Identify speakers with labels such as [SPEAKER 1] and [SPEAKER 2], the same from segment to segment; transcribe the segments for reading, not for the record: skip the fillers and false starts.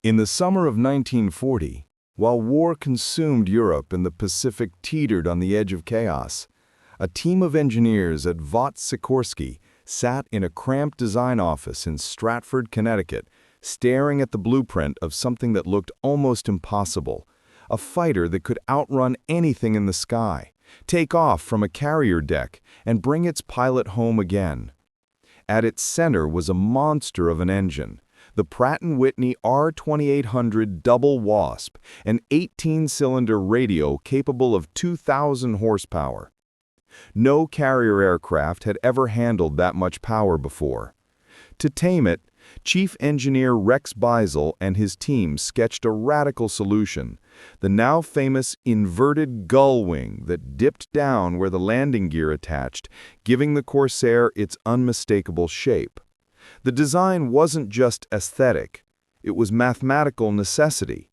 [SPEAKER 1] In the summer of 1940, while war consumed Europe and the Pacific teetered on the edge of chaos, a team of engineers at Vought sat in a cramped design office in Stratford, Connecticut, staring at the blueprint of something that looked almost impossible, a fighter that could outrun anything in the sky, take off from a carrier deck, and bring its pilot home again. At its center was a monster of an engine, the Pratt & Whitney R2800 Double Wasp, an 18-cylinder radio capable of 2,000 horsepower. No carrier aircraft had ever handled that much power before. To tame it, Chief Engineer Rex Beisel and his team sketched a radical solution, the now famous inverted gull wing that dipped down where the landing gear attached, giving the Corsair its unmistakable shape. The design wasn't just aesthetic, it was mathematical necessity.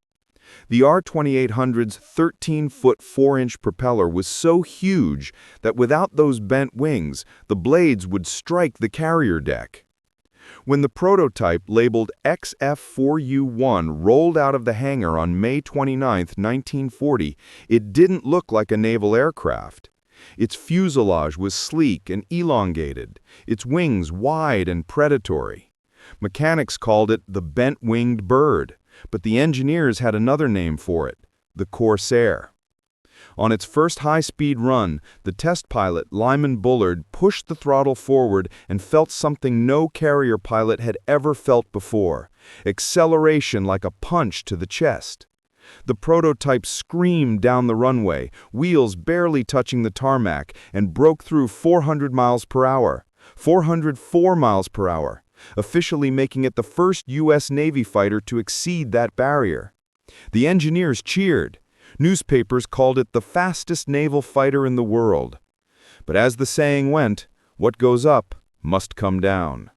[SPEAKER 1] The R2800's 13-foot 4-inch propeller was so huge that without those bent wings, the blades would strike the carrier deck. When the prototype labeled F4U rolled out of the hangar on May 29, 1940, it didn't look like a naval aircraft. Its fuselage was sleek and elongated, its wings wide and predatory. Mechanics called it the bent-winged bird, but the engineers had another name for it, the Corsair. On its first high-speed run, the test pilot, Lyman Bullard, pushed the throttle forward and felt something no carrier pilot had ever felt before, acceleration like a punch to the chest. The prototype screamed down the runway, wheels barely touching the tarmac, and broke through 400 miles per hour, 404 miles per hour, officially making it the first U.S. Navy fighter to exceed that barrier. The engineers cheered. Newspapers called it the fastest naval fighter in the world. But as the saying went, what goes up must come down.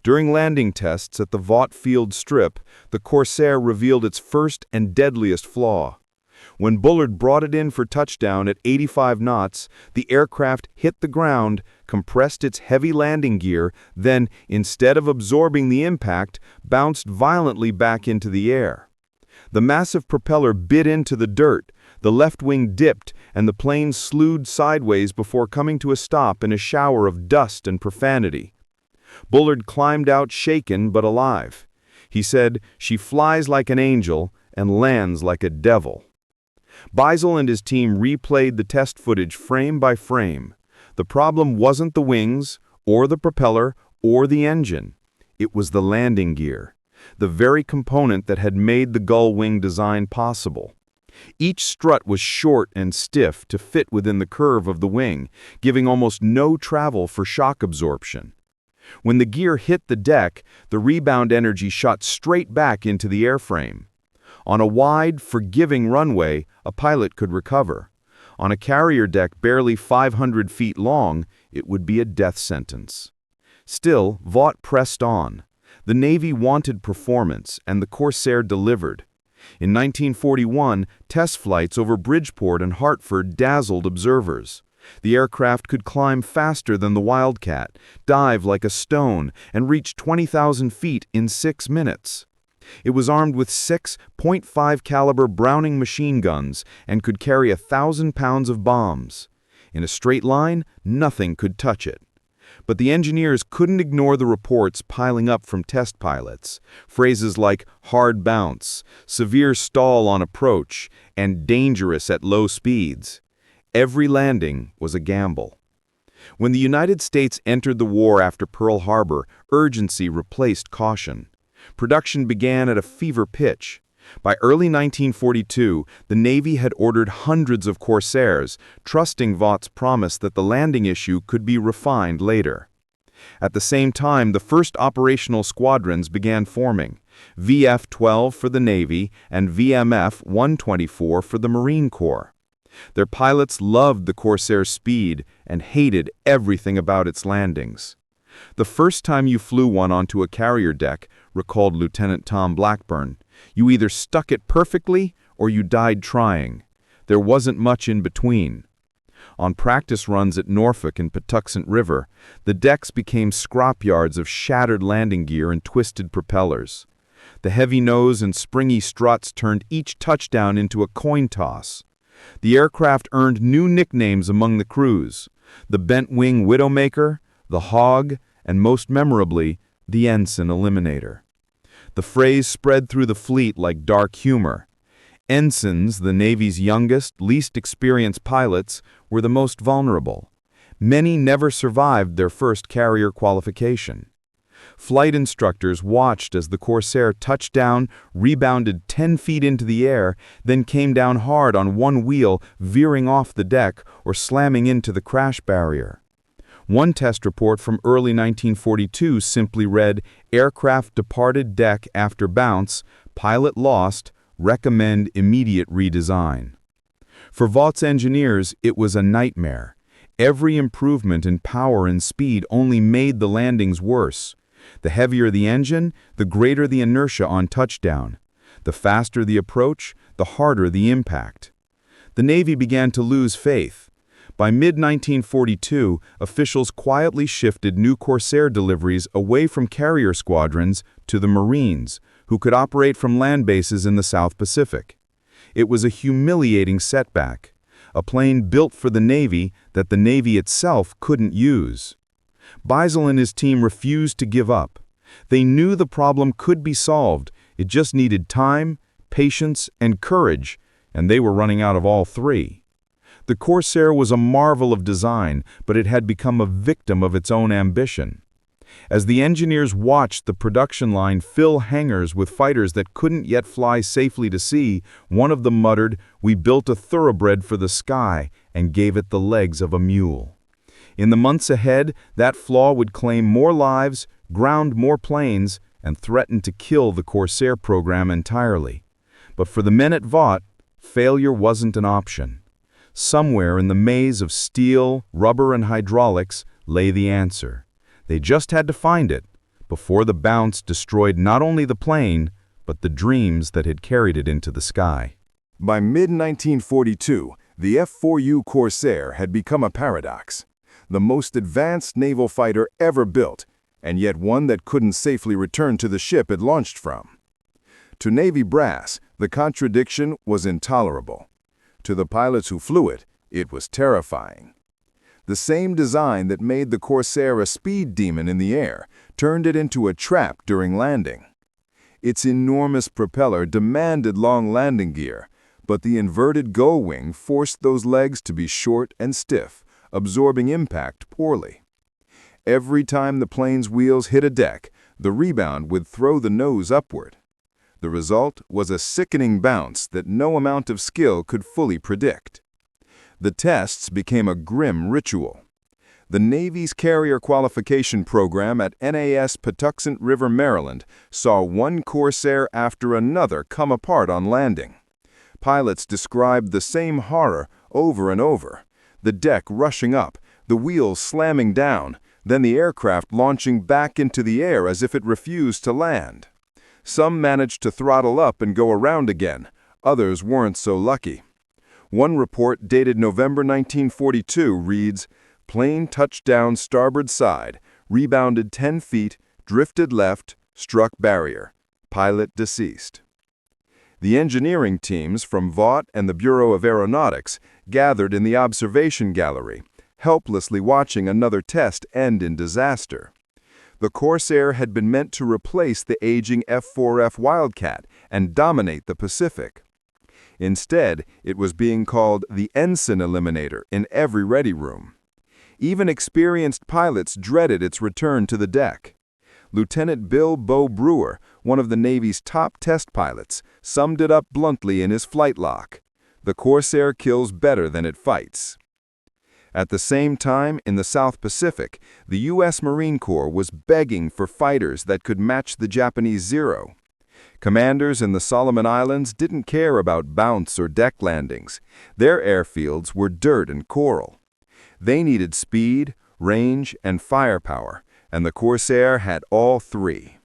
[SPEAKER 1] During landing tests at the Vought Field Strip, the Corsair revealed its first and deadliest flaw. When Bullard brought it in for touchdown at 85 knots, the aircraft hit the ground, compressed its heavy landing gear, then, instead of absorbing the impact, bounced violently back into the air. The massive propeller bit into the dirt, the left wing dipped, and the plane slewed sideways before coming to a stop in a shower of dust and profanity. Bullard climbed out shaken but alive. He said, "She flies like an angel and lands like a devil." Beisel and his team replayed the test footage frame by frame. The problem wasn't the wings, or the propeller, or the engine. It was the landing gear, the very component that had made the gull wing design possible. Each strut was short and stiff to fit within the curve of the wing, giving almost no travel for shock absorption. When the gear hit the deck, the rebound energy shot straight back into the airframe. On a wide, forgiving runway, a pilot could recover. On a carrier deck barely 500 feet long, it would be a death sentence. Still, Vought pressed on. The Navy wanted performance, and the Corsair delivered. In 1941, test flights over Bridgeport and Hartford dazzled observers. The aircraft could climb faster than the Wildcat, dive like a stone, and reach 20,000 feet in 6 minutes. It was armed with 6 .5 caliber Browning machine guns and could carry 1,000 pounds of bombs. In a straight line, nothing could touch it. But the engineers couldn't ignore the reports piling up from test pilots. Phrases like hard bounce, severe stall on approach, and dangerous at low speeds. Every landing was a gamble. When the United States entered the war after Pearl Harbor, urgency replaced caution. Production began at a fever pitch. By early 1942, the Navy had ordered hundreds of Corsairs, trusting Vaught's promise that the landing issue could be refined later. At the same time, the first operational squadrons began forming, VF-12 for the Navy and VMF-124 for the Marine Corps. Their pilots loved the Corsair's speed and hated everything about its landings. "The first time you flew one onto a carrier deck," recalled Lieutenant Tom Blackburn, "you either stuck it perfectly or you died trying. There wasn't much in between." On practice runs at Norfolk and Patuxent River, the decks became scrapyards of shattered landing gear and twisted propellers.
[SPEAKER 2] The heavy nose and springy struts turned each touchdown into a coin toss. The aircraft earned new nicknames among the crews: the bent-wing Widowmaker, the Hog, and most memorably, the Ensign Eliminator. The phrase spread through the fleet like dark humor. Ensigns, the Navy's youngest, least experienced pilots, were the most vulnerable. Many never survived their first carrier qualification. Flight instructors watched as the Corsair touched down, rebounded 10 feet into the air, then came down hard on one wheel, veering off the deck or slamming into the crash barrier. One test report from early 1942 simply read, "Aircraft departed deck after bounce, pilot lost, recommend immediate redesign." For Vought's engineers, it was a nightmare. Every improvement in power and speed only made the landings worse. The heavier the engine, the greater the inertia on touchdown. The faster the approach, the harder the impact. The Navy began to lose faith. By mid-1942, officials quietly shifted new Corsair deliveries away from carrier squadrons to the Marines, who could operate from land bases in the South Pacific. It was a humiliating setback, a plane built for the Navy that the Navy itself couldn't use. Beisel and his team refused to give up. They knew the problem could be solved. It just needed time, patience, and courage, and they were running out of all three. The Corsair was a marvel of design, but it had become a victim of its own ambition. As the engineers watched the production line fill hangars with fighters that couldn't yet fly safely to sea, one of them muttered, "We built a thoroughbred for the sky and gave it the legs of a mule." In the months ahead, that flaw would claim more lives, ground more planes, and threaten to kill the Corsair program entirely. But for the men at Vought, failure wasn't an option. Somewhere in the maze of steel, rubber, and hydraulics lay the answer. They just had to find it before the bounce destroyed not only the plane, but the dreams that had carried it into the sky.
[SPEAKER 1] By mid-1942, the F4U Corsair had become a paradox. The most advanced naval fighter ever built, and yet one that couldn't safely return to the ship it launched from. To Navy brass, the contradiction was intolerable. To the pilots who flew it, it was terrifying. The same design that made the Corsair a speed demon in the air turned it into a trap during landing. Its enormous propeller demanded long landing gear, but the inverted gull wing forced those legs to be short and stiff, absorbing impact poorly. Every time the plane's wheels hit a deck, the rebound would throw the nose upward. The result was a sickening bounce that no amount of skill could fully predict. The tests became a grim ritual. The Navy's carrier qualification program at NAS Patuxent River, Maryland, saw one Corsair after another come apart on landing. Pilots described the same horror over and over. The deck rushing up, the wheels slamming down, then the aircraft launching back into the air as if it refused to land. Some managed to throttle up and go around again. Others weren't so lucky. One report dated November 1942 reads, "Plane touched down starboard side, rebounded 10 feet, drifted left, struck barrier. Pilot deceased." The engineering teams from Vought and the Bureau of Aeronautics gathered in the observation gallery, helplessly watching another test end in disaster. The Corsair had been meant to replace the aging F4F Wildcat and dominate the Pacific. Instead, it was being called the Ensign Eliminator in every ready room. Even experienced pilots dreaded its return to the deck. Lieutenant Bill Bo Brewer, one of the Navy's top test pilots, summed it up bluntly in his flight log: "The Corsair kills better than it fights." At the same time, in the South Pacific, the U.S. Marine Corps was begging for fighters that could match the Japanese Zero. Commanders in the Solomon Islands didn't care about bounce or deck landings. Their airfields were dirt and coral. They needed speed, range, and firepower, and the Corsair had all three.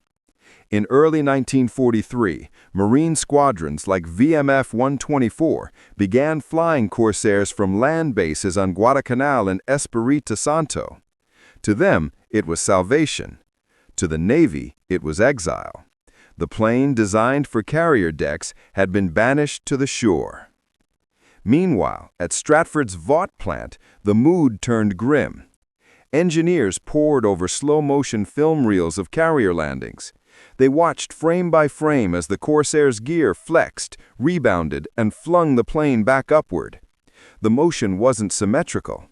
[SPEAKER 1] In early 1943, Marine squadrons like VMF 124 began flying Corsairs from land bases on Guadalcanal and Espiritu Santo. To them, it was salvation. To the Navy, it was exile. The plane designed for carrier decks had been banished to the shore. Meanwhile, at Stratford's Vought plant, the mood turned grim. Engineers pored over slow-motion film reels of carrier landings. They watched frame by frame as the Corsair's gear flexed, rebounded, and flung the plane back upward. The motion wasn't symmetrical.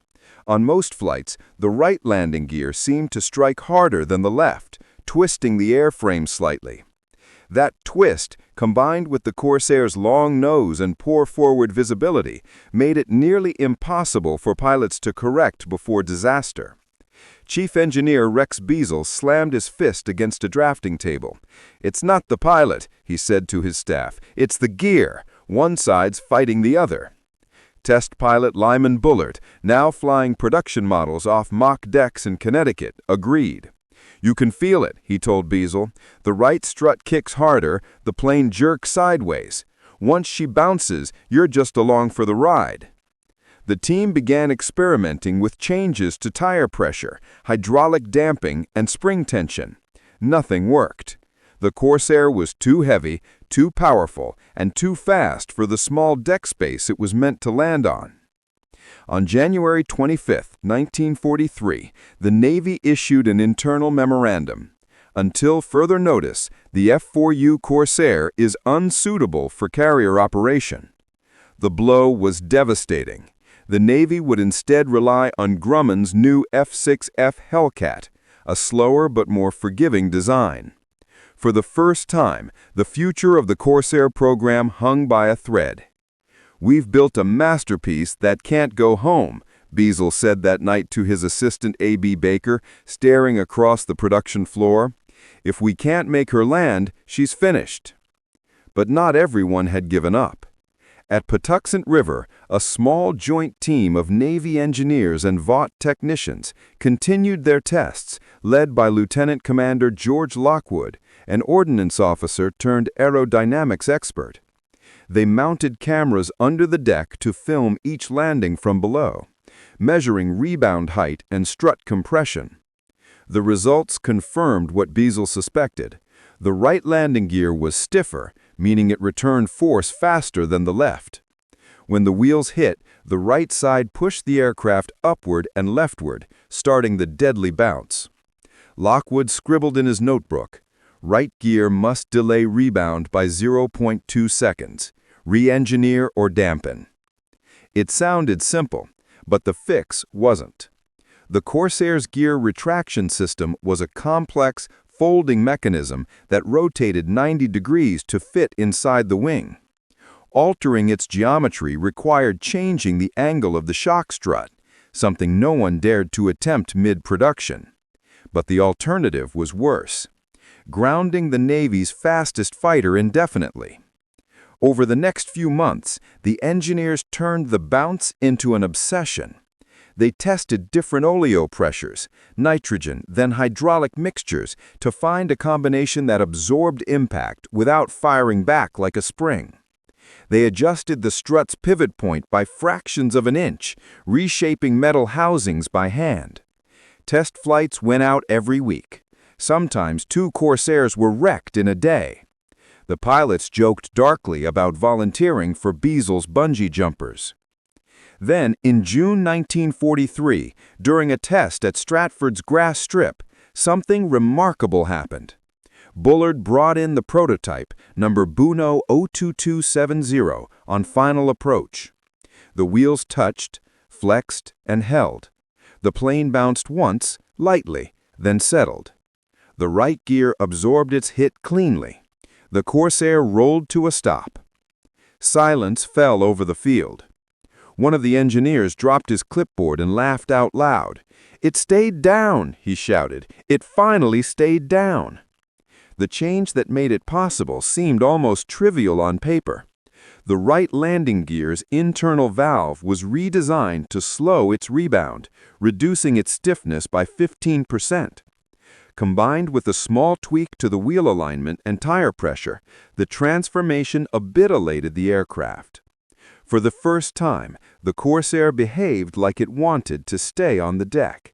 [SPEAKER 1] On most flights, the right landing gear seemed to strike harder than the left, twisting the airframe slightly. That twist, combined with the Corsair's long nose and poor forward visibility, made it nearly impossible for pilots to correct before disaster. Chief Engineer Rex Beazle slammed his fist against a drafting table. "It's not the pilot," he said to his staff. "It's the gear. One side's fighting the other." Test pilot Lyman Bullard, now flying production models off mock decks in Connecticut, agreed. "You can feel it," he told Beazle. "The right strut kicks harder, the plane jerks sideways. Once she bounces, you're just along for the ride." The team began experimenting with changes to tire pressure, hydraulic damping, and spring tension. Nothing worked. The Corsair was too heavy, too powerful, and too fast for the small deck space it was meant to land on. On January 25, 1943, the Navy issued an internal memorandum. Until further notice, the F4U Corsair is unsuitable for carrier operation. The blow was devastating. The Navy would instead rely on Grumman's new F6F Hellcat, a slower but more forgiving design. For the first time, the future of the Corsair program hung by a thread. "We've built a masterpiece that can't go home," Beazle said that night to his assistant A.B. Baker, staring across the production floor. "If we can't make her land, she's finished." But not everyone had given up. At Patuxent River, a small joint team of Navy engineers and Vought technicians continued their tests, led by Lieutenant Commander George Lockwood, an ordnance officer turned aerodynamics expert. They mounted cameras under the deck to film each landing from below, measuring rebound height and strut compression. The results confirmed what Beazle suspected. The right landing gear was stiffer, meaning it returned force faster than the left. When the wheels hit, the right side pushed the aircraft upward and leftward, starting the deadly bounce. Lockwood scribbled in his notebook, "Right gear must delay rebound by 0.2 seconds. Re-engineer or dampen." It sounded simple, but the fix wasn't. The Corsair's gear retraction system was a complex, folding mechanism that rotated 90 degrees to fit inside the wing. Altering its geometry required changing the angle of the shock strut, something no one dared to attempt mid-production. But the alternative was worse: grounding the Navy's fastest fighter indefinitely. Over the next few months, the engineers turned the bounce into an obsession. They tested different oleo pressures, nitrogen, then hydraulic mixtures to find a combination that absorbed impact without firing back like a spring. They adjusted the strut's pivot point by fractions of an inch, reshaping metal housings by hand. Test flights went out every week. Sometimes 2 Corsairs were wrecked in a day. The pilots joked darkly about volunteering for Beazle's bungee jumpers. Then, in June 1943, during a test at Stratford's grass strip, something remarkable happened. Bullard brought in the prototype, number Buno 02270, on final approach. The wheels touched, flexed, and held. The plane bounced once, lightly, then settled. The right gear absorbed its hit cleanly. The Corsair rolled to a stop. Silence fell over the field. One of the engineers dropped his clipboard and laughed out loud. "It stayed down," he shouted. "It finally stayed down." The change that made it possible seemed almost trivial on paper. The right landing gear's internal valve was redesigned to slow its rebound, reducing its stiffness by 15%. Combined with a small tweak to the wheel alignment and tire pressure, the transformation obliterated the aircraft. For the first time, the Corsair behaved like it wanted to stay on the deck.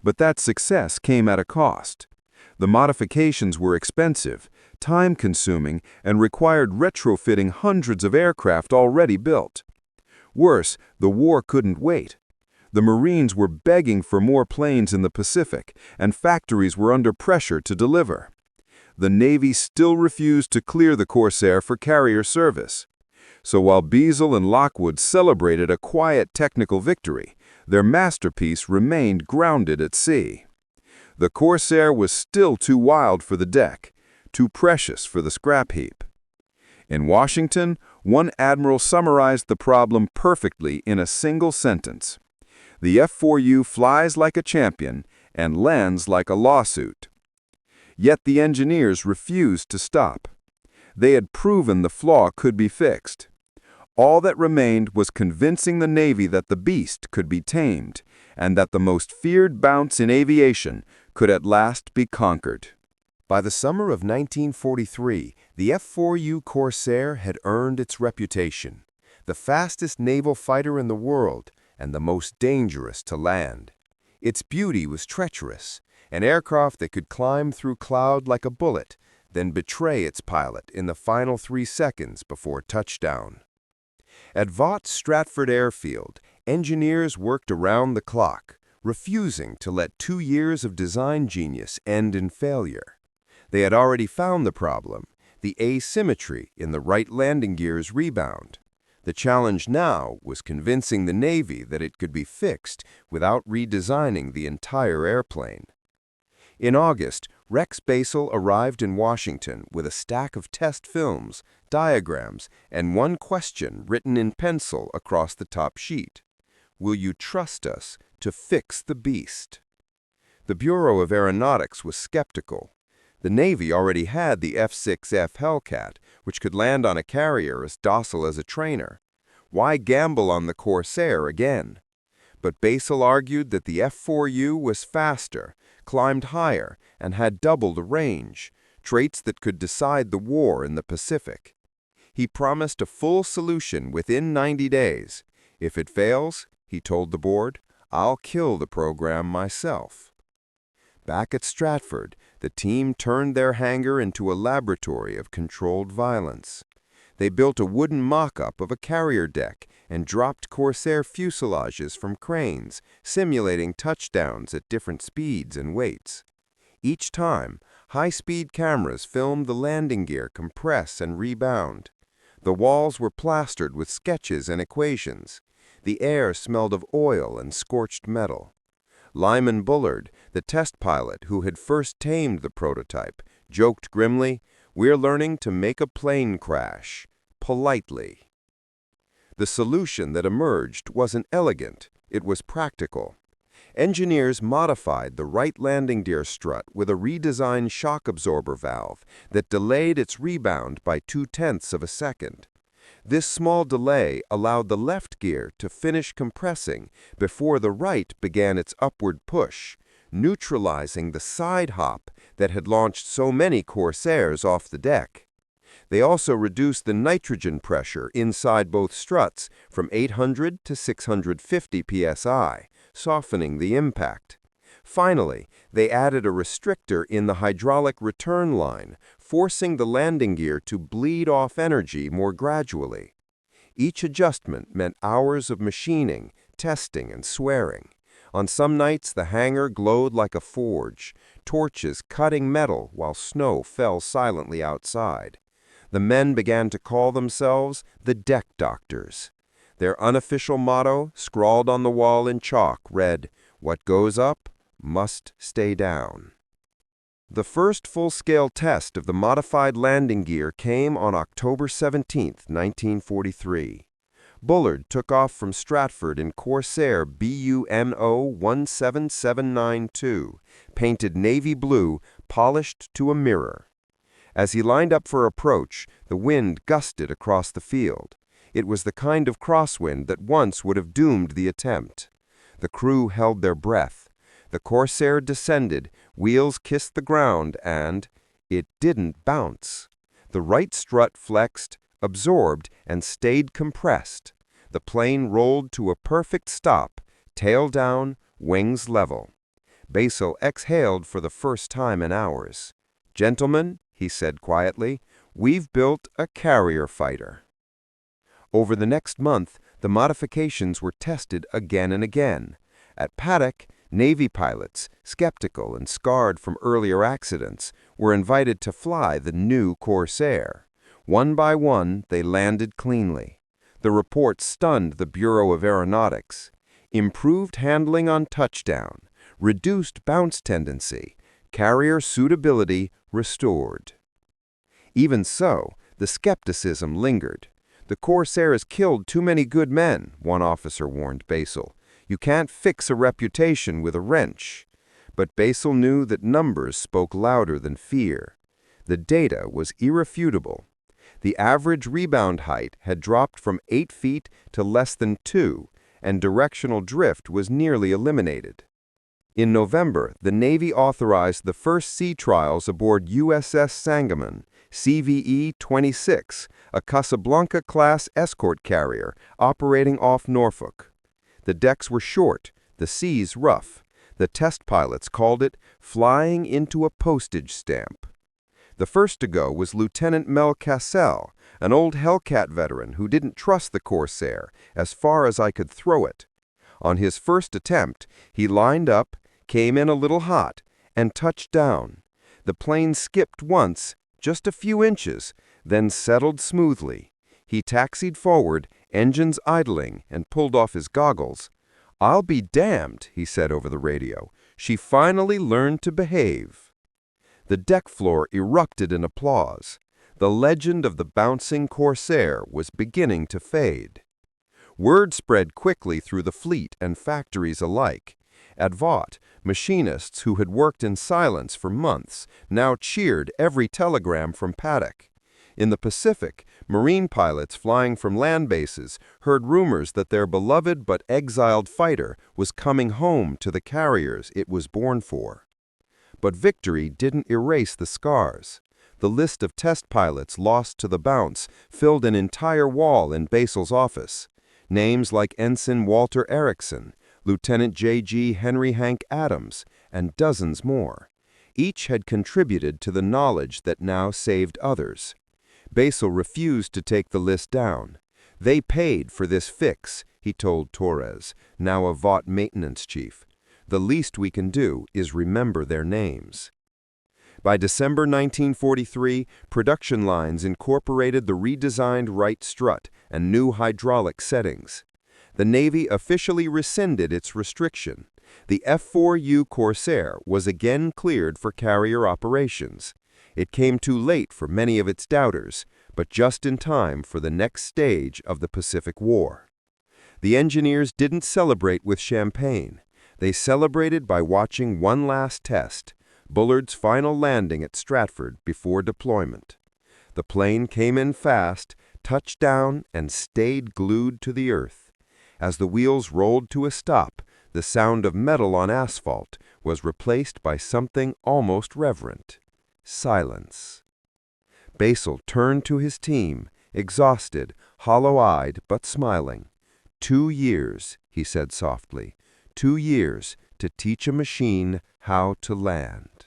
[SPEAKER 1] But that success came at a cost. The modifications were expensive:
[SPEAKER 2] time-consuming, and required retrofitting hundreds of aircraft already built. Worse, the war couldn't wait. The Marines were begging for more planes in the Pacific, and factories were under pressure to deliver. The Navy still refused to clear the Corsair for carrier service. So while Beazle and Lockwood celebrated a quiet technical victory, their masterpiece remained grounded at sea. The Corsair was still too wild for the deck, too precious for the scrap heap. In Washington, one admiral summarized the problem perfectly in a single sentence. The F4U flies like a champion and lands like a lawsuit. Yet the engineers refused to stop. They had proven the flaw could be fixed. All that remained was convincing the Navy that the beast could be tamed, and that the most feared bounce in aviation could at last be conquered.
[SPEAKER 3] By the summer of 1943, the F4U Corsair had earned its reputation, the fastest naval fighter in the world and the most dangerous to land. Its beauty was treacherous, an aircraft that could climb through cloud like a bullet, then betray its pilot in the final 3 seconds before touchdown. At Vought Stratford Airfield, engineers worked around the clock, refusing to let 2 years of design genius end in failure. They had already found the problem, the asymmetry in the right landing gear's rebound. The challenge now was convincing the Navy that it could be fixed without redesigning the entire airplane. In August, Rex Basel arrived in Washington with a stack of test films, diagrams, and one question written in pencil across the top sheet. Will you trust us to fix the beast? The Bureau of Aeronautics was skeptical. The Navy already had the F-6F Hellcat, which could land on a carrier as docile as a trainer. Why gamble on the Corsair again? But Basel argued that the F-4U was faster, climbed higher, and had double the range, traits that could decide the war in the Pacific. He promised a full solution within 90 days. If it fails, he told the board, I'll kill the program myself. Back at Stratford, the team turned their hangar into a laboratory of controlled violence. They built a wooden mock-up of a carrier deck and dropped Corsair fuselages from cranes, simulating touchdowns at different speeds and weights. Each time, high-speed cameras filmed the landing gear compress and rebound. The walls were plastered with sketches and equations. The air smelled of oil and scorched metal. Lyman Bullard, the test pilot who had first tamed the prototype, joked grimly, "We're learning to make a plane crash, politely." The solution that emerged wasn't elegant, it was practical. Engineers modified the right landing gear strut with a redesigned shock absorber valve that delayed its rebound by 0.2 of a second. This small delay allowed the left gear to finish compressing before the right began its upward push, neutralizing the side hop that had launched so many Corsairs off the deck. They also reduced the nitrogen pressure inside both struts from 800 to 650 psi, softening the impact. Finally, they added a restrictor in the hydraulic return line, forcing the landing gear to bleed off energy more gradually. Each adjustment meant hours of machining, testing, and swearing. On some nights, the hangar glowed like a forge, torches cutting metal while snow fell silently outside. The men began to call themselves the deck doctors. Their unofficial motto, scrawled on the wall in chalk, read, "What goes up must stay down." The first full-scale test of the modified landing gear came on October 17, 1943. Bullard took off from Stratford in Corsair BUNO 17792, painted navy blue, polished to a mirror. As he lined up for approach, the wind gusted across the field. It was the kind of crosswind that once would have doomed the attempt. The crew held their breath. The Corsair descended, wheels kissed the ground, and it didn't bounce. The right strut flexed, absorbed, and stayed compressed. The plane rolled to a perfect stop, tail down, wings level. Basel exhaled for the first time in hours. "Gentlemen," he said quietly. "We've built a carrier fighter." Over the next month, the modifications were tested again and again. At Patuxent, Navy pilots, skeptical and scarred from earlier accidents, were invited to fly the new Corsair. One by one, they landed cleanly. The report stunned the Bureau of Aeronautics. Improved handling on touchdown, reduced bounce tendency, carrier suitability restored. Even so, the skepticism lingered. "The Corsair has killed too many good men," one officer warned Basil. "You can't fix a reputation with a wrench." But Basil knew that numbers spoke louder than fear. The data was irrefutable. The average rebound height had dropped from 8 feet to less than 2, and directional drift was nearly eliminated. In November, the Navy authorized the first sea trials aboard USS Sangamon, CVE-26, a Casablanca-class escort carrier operating off Norfolk. The decks were short, the seas rough. The test pilots called it flying into a postage stamp. The first to go was Lieutenant Mel Cassell, an old Hellcat veteran who didn't trust the Corsair as far as I could throw it. On his first attempt, he lined up, came in a little hot, and touched down. The plane skipped once, just a few inches, then settled smoothly. He taxied forward, engines idling, and pulled off his goggles. "I'll be damned," he said over the radio. "She finally learned to behave." The deck floor erupted in applause. The legend of the bouncing Corsair was beginning to fade. Word spread quickly through the fleet and factories alike. At Vought, machinists who had worked in silence for months now cheered every telegram from Patuxent. In the Pacific, Marine pilots flying from land bases heard rumors that their beloved but exiled fighter was coming home to the carriers it was born for. But victory didn't erase the scars. The list of test pilots lost to the bounce filled an entire wall in Basil's office. Names like Ensign Walter Erickson, Lieutenant J.G. Henry Hank Adams, and dozens more. Each had contributed to the knowledge that now saved others. Basil refused to take the list down. "They paid for this fix," he told Torres, now a Vought maintenance chief. "The least we can do is remember their names." By December 1943, production lines incorporated the redesigned right strut and new hydraulic settings. The Navy officially rescinded its restriction. The F4U Corsair was again cleared for carrier operations. It came too late for many of its doubters, but just in time for the next stage of the Pacific War. The engineers didn't celebrate with champagne. They celebrated by watching one last test, Bullard's final landing at Stratford before deployment. The plane came in fast, touched down, and stayed glued to the earth. As the wheels rolled to a stop, the sound of metal on asphalt was replaced by something almost reverent: silence. Basil turned to his team, exhausted, hollow-eyed, but smiling. 2 years, he said softly, 2 years to teach a machine how to land.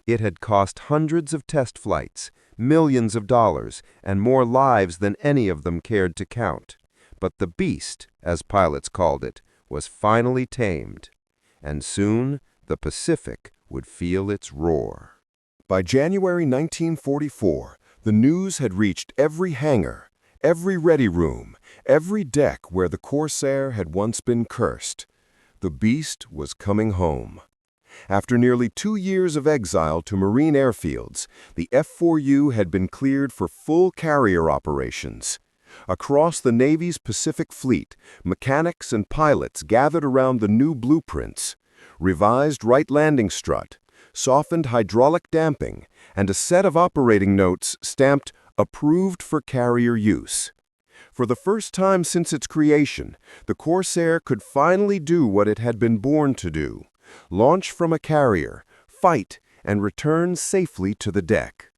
[SPEAKER 3] It had cost hundreds of test flights, millions of dollars, and more lives than any of them cared to count. But the beast, as pilots called it, was finally tamed. And soon the Pacific would feel its roar.
[SPEAKER 1] By January 1944, the news had reached every hangar, every ready room, every deck where the Corsair had once been cursed. The beast was coming home. After nearly 2 years of exile to Marine airfields, the F4U had been cleared for full carrier operations. Across the Navy's Pacific Fleet, mechanics and pilots gathered around the new blueprints: revised right landing strut, softened hydraulic damping, and a set of operating notes stamped "Approved for carrier use." For the first time since its creation, the Corsair could finally do what it had been born to do: launch from a carrier, fight, and return safely to the deck.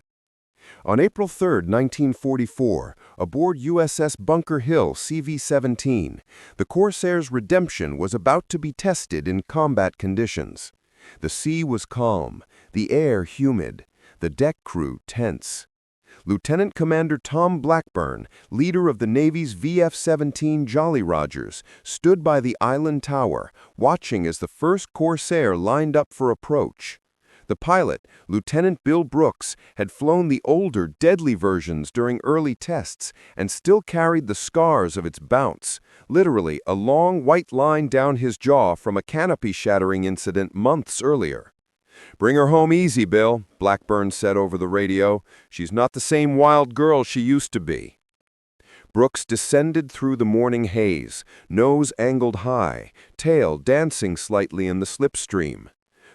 [SPEAKER 1] On April 3, 1944, aboard USS Bunker Hill CV-17, the Corsair's redemption was about to be tested in combat conditions. The sea was calm, the air humid.
[SPEAKER 3] the deck crew tense. Lieutenant Commander Tom Blackburn, leader of the Navy's VF-17 Jolly Rogers, stood by the island tower, watching as the first Corsair lined up for approach. The pilot, Lieutenant Bill Brooks, had flown the older, deadly versions during early tests and still carried the scars of its bounce, literally a long white line down his jaw from a canopy-shattering incident months earlier. "Bring her home easy, Bill," Blackburn said over the radio. "She's not the same wild girl she used to be." Brooks descended through the morning haze, nose angled high, tail dancing slightly in the slipstream.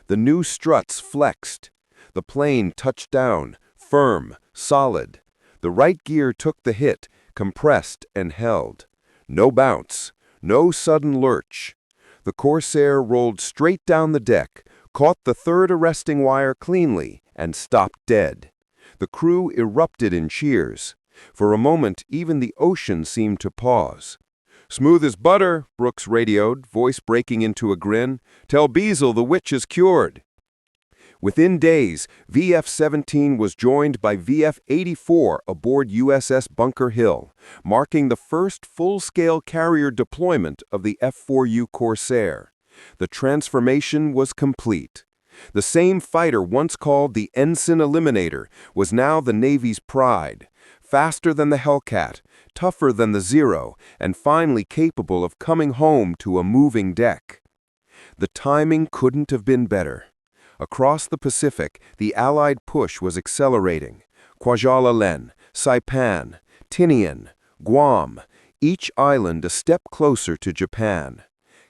[SPEAKER 3] The new struts flexed. The plane touched down, firm, solid. The right gear took the hit, compressed and held. No bounce, no sudden lurch. The Corsair rolled straight down the deck, caught the third arresting wire cleanly, and stopped dead. The crew erupted in cheers. For a moment, even the ocean seemed to pause. "Smooth as butter," Brooks radioed, voice breaking into a grin. "Tell Beazle the witch is cured." Within days, VF-17 was joined by VF-84 aboard USS Bunker Hill, marking the first full-scale carrier deployment of the F4U Corsair. The transformation was complete. The same fighter once called the Ensign Eliminator was now the Navy's pride. Faster than the Hellcat, tougher than the Zero, and finally capable of coming home to a moving deck. The timing couldn't have been better. Across the Pacific, the Allied push was accelerating. Kwajalein, Saipan, Tinian, Guam, each island a step closer to Japan.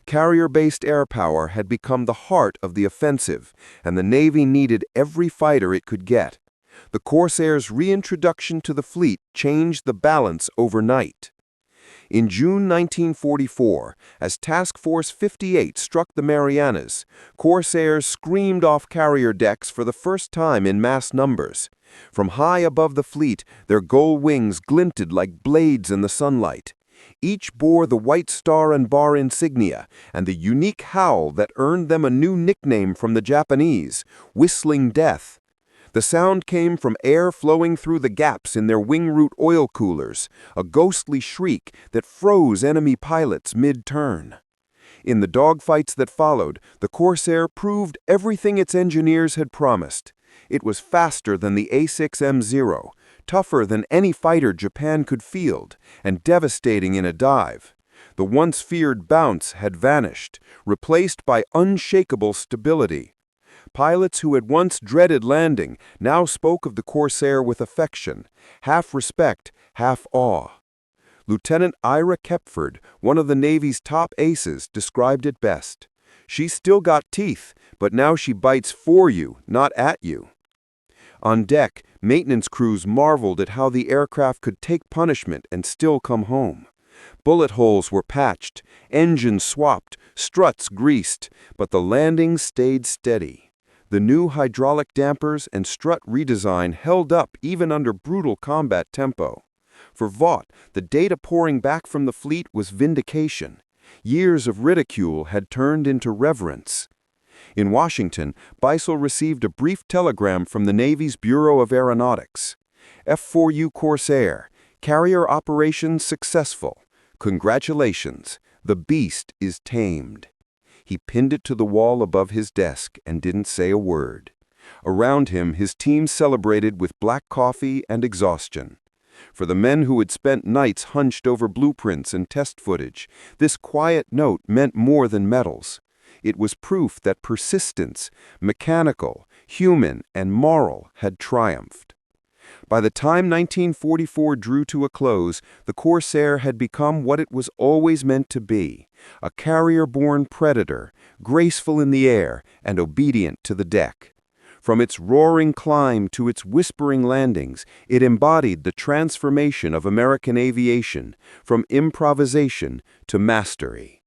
[SPEAKER 3] Carrier-based air power had become the heart of the offensive, and the Navy needed every fighter it could get. The Corsair's reintroduction to the fleet changed the balance overnight. In June 1944, as Task Force 58 struck the Marianas, Corsairs screamed off carrier decks for the first time in mass numbers. From high above the fleet, their gull wings glinted like blades in the sunlight. Each bore the White Star and Bar insignia and the unique howl that earned them a new nickname from the Japanese, Whistling Death. The sound came from air flowing through the gaps in their wing root oil coolers, a ghostly shriek that froze enemy pilots mid-turn. In the dogfights that followed, the Corsair proved everything its engineers had promised. It was faster than the A6M0, tougher than any fighter Japan could field, and devastating in a dive. The once feared bounce had vanished, replaced by unshakable stability. Pilots who had once dreaded landing now spoke of the Corsair with affection, half respect, half awe. Lieutenant Ira Kepford, one of the Navy's top aces, described it best. "She's still got teeth, but now she bites for you, not at you." On deck, maintenance crews marveled at how the aircraft could take punishment and still come home. Bullet holes were patched, engines swapped, struts greased, but the landing stayed steady. The new hydraulic dampers and strut redesign held up even under brutal combat tempo. For Vought, the data pouring back from the fleet was vindication. Years of ridicule had turned into reverence. In Washington, Beisel received a brief telegram from the Navy's Bureau of Aeronautics. F4U Corsair, carrier operations successful. Congratulations, the beast is tamed. He pinned it to the wall above his desk and didn't say a word. Around him, his team celebrated with black coffee and exhaustion. For the men who had spent nights hunched over blueprints and test footage, this quiet note meant more than medals. It was proof that persistence, mechanical, human, and moral, had triumphed. By the time 1944 drew to a close, the Corsair had become what it was always meant to be, a carrier-born predator, graceful in the air and obedient to the deck. From its roaring climb to its whispering landings, it embodied the transformation of American aviation, from improvisation to mastery.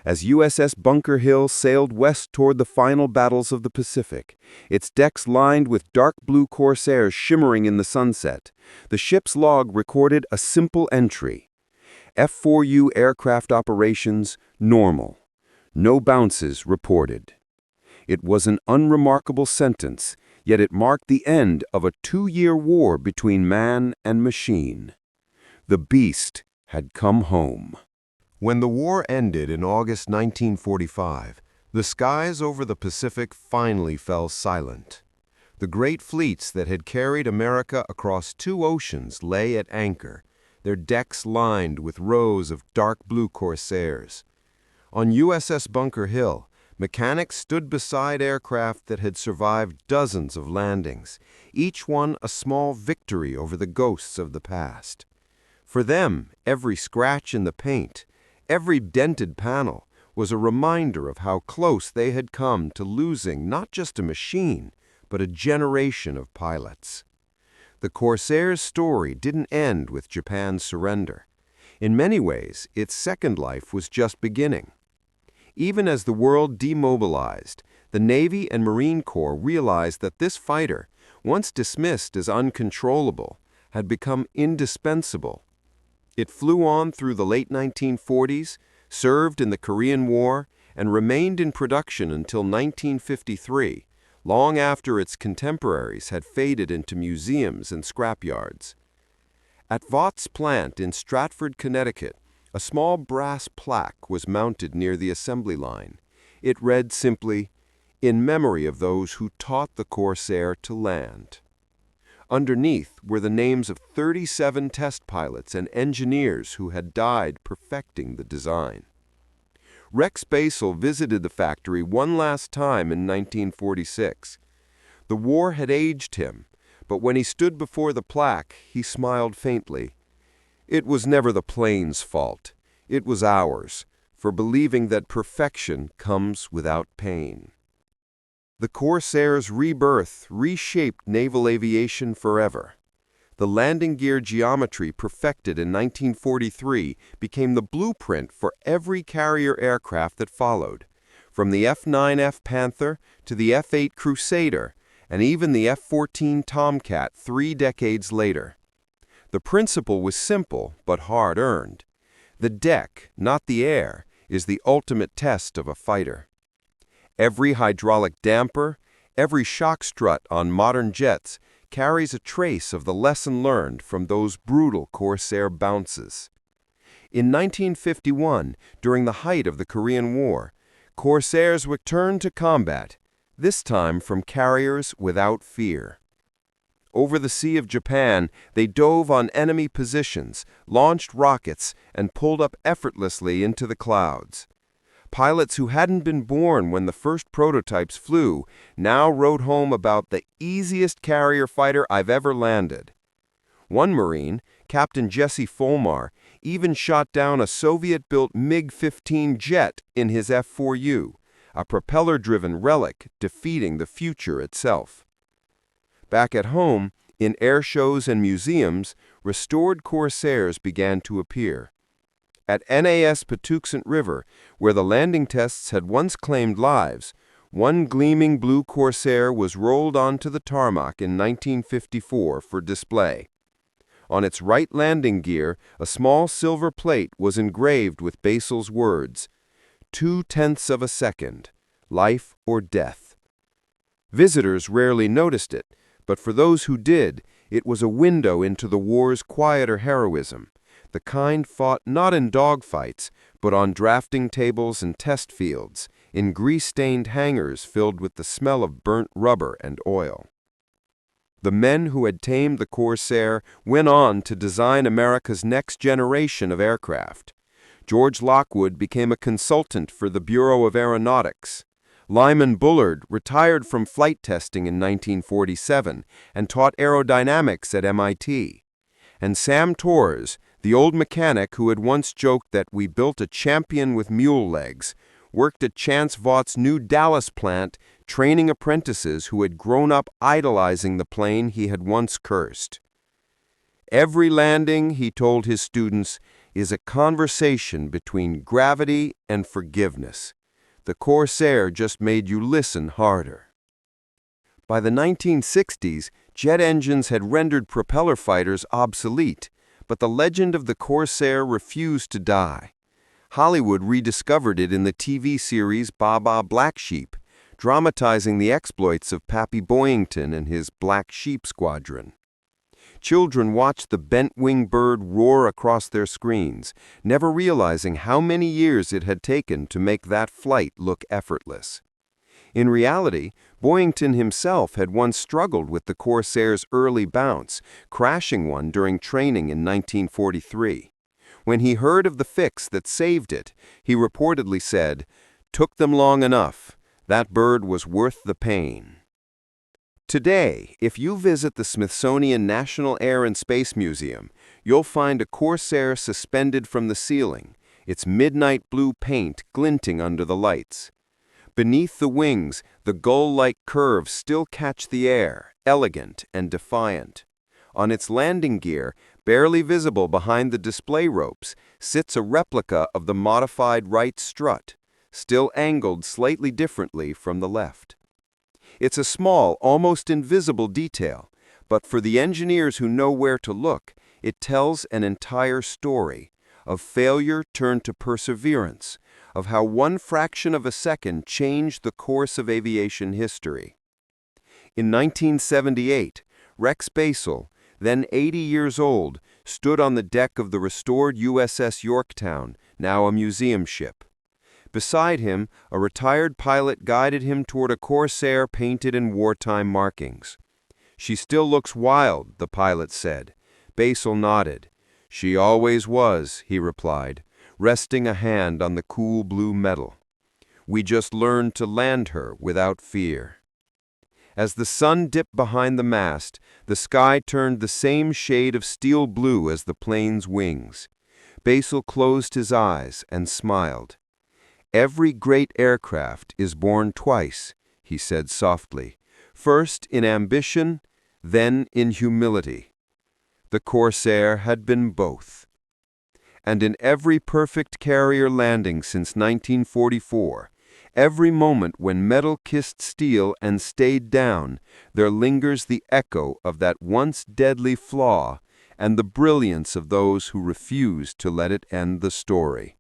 [SPEAKER 3] As USS Bunker Hill sailed west toward the final battles of the Pacific, its decks lined with dark blue Corsairs shimmering in the sunset, the ship's log recorded a simple entry. F4U aircraft operations normal. No bounces reported. It was an unremarkable sentence, Yet it marked the end of a 2-year war between man and machine. The beast had come home. When the war ended in August 1945, the skies over the Pacific finally fell silent. The great fleets that had carried America across 2 oceans lay at anchor, their decks lined with rows of dark blue Corsairs. On USS Bunker Hill, mechanics stood beside aircraft that had survived dozens of landings, each one a small victory over the ghosts of the past. For them, every scratch in the paint, every dented panel, was a reminder of how close they had come to losing not just a machine, but a generation of pilots. The Corsair's story didn't end with Japan's surrender. In many ways, its second life was just beginning. Even as the world demobilized, the Navy and Marine Corps realized that this fighter, once dismissed as uncontrollable, had become indispensable. It flew on through the late 1940s, served in the Korean War, and remained in production until 1953, long after its contemporaries had faded into museums and scrapyards. At Vought's plant in Stratford, Connecticut, a small brass plaque was mounted near the assembly line. It read simply, "In memory of those who taught the Corsair to land." Underneath were the names of 37 test pilots and engineers who had died perfecting the design. Rex Basel visited the factory one last time in 1946. The war had aged him, but when he stood before the plaque, he smiled faintly. It was never the plane's fault. It was ours, for believing that perfection comes without pain. The Corsair's rebirth reshaped naval aviation forever. The landing gear geometry perfected in 1943 became the blueprint for every carrier aircraft that followed, from the F-9F Panther to the F-8 Crusader, and even the F-14 Tomcat 3 decades later. The principle was simple but hard-earned. The deck, not the air, is the ultimate test of a fighter. Every hydraulic damper, every shock strut on modern jets carries a trace of the lesson learned from those brutal Corsair bounces. In 1951, during the height of the Korean War, Corsairs returned to combat, this time from carriers without fear. Over the Sea of Japan, they dove on enemy positions, launched rockets, and pulled up effortlessly into the clouds. Pilots who hadn't been born when the first prototypes flew now wrote home about the easiest carrier fighter I've ever landed. One Marine, Captain Jesse Folmar, even shot down a Soviet-built MiG-15 jet in his F4U, a propeller-driven relic defeating the future itself. Back at home, in air shows and museums, restored Corsairs began to appear. At NAS Patuxent River, where the landing tests had once claimed lives, one gleaming blue Corsair was rolled onto the tarmac in 1954 for display. On its right landing gear, a small silver plate was engraved with Basel's words, 0.2 of a second, life or death. Visitors rarely noticed it, but for those who did, it was a window into the war's quieter heroism, the kind fought not in dogfights, but on drafting tables and test fields, in grease-stained hangars filled with the smell of burnt rubber and oil. The men who had tamed the Corsair went on to design America's next generation of aircraft. George Lockwood became a consultant for the Bureau of Aeronautics. Lyman Bullard retired from flight testing in 1947 and taught aerodynamics at MIT. And Sam Torres, the old mechanic who had once joked that we built a champion with mule legs, worked at Chance Vaught's new Dallas plant, training apprentices who had grown up idolizing the plane he had once cursed. Every landing, he told his students, is a conversation between gravity and forgiveness. The Corsair just made you listen harder. By the 1960s, jet engines had rendered propeller fighters obsolete, but the legend of the Corsair refused to die. Hollywood rediscovered it in the TV series Baa Baa Black Sheep, dramatizing the exploits of Pappy Boyington and his Black Sheep Squadron. Children watched the bent-wing bird roar across their screens, never realizing how many years it had taken to make that flight look effortless. In reality, Boyington himself had once struggled with the Corsair's early bounce, crashing one during training in 1943. When he heard of the fix that saved it, he reportedly said, "Took them long enough. That bird was worth the pain." Today, if you visit the Smithsonian National Air and Space Museum, you'll find a Corsair suspended from the ceiling, its midnight blue paint glinting under the lights. Beneath the wings, the gull-like curves still catch the air, elegant and defiant. On its landing gear, barely visible behind the display ropes, sits a replica of the modified right strut, still angled slightly differently from the left. It's a small, almost invisible detail, but for the engineers who know where to look, it tells an entire story of failure turned to perseverance, of how one fraction of a second changed the course of aviation history. In 1978, Rex Basel, then 80 years old, stood on the deck of the restored USS Yorktown, now a museum ship. Beside him, a retired pilot guided him toward a Corsair painted in wartime markings. "She still looks wild," the pilot said. Basel nodded. "She always was," he replied, resting a hand on the cool blue metal. "We just learned to land her without fear." As the sun dipped behind the mast, the sky turned the same shade of steel blue as the plane's wings. Basel closed his eyes and smiled. "Every great aircraft is born twice," he said softly, "first in ambition, then in humility." The Corsair had been both. And in every perfect carrier landing since 1944, every moment when metal kissed steel and stayed down, there lingers the echo of that once deadly flaw and the brilliance of those who refused to let it end the story.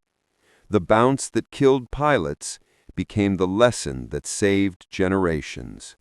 [SPEAKER 3] The bounce that killed pilots became the lesson that saved generations.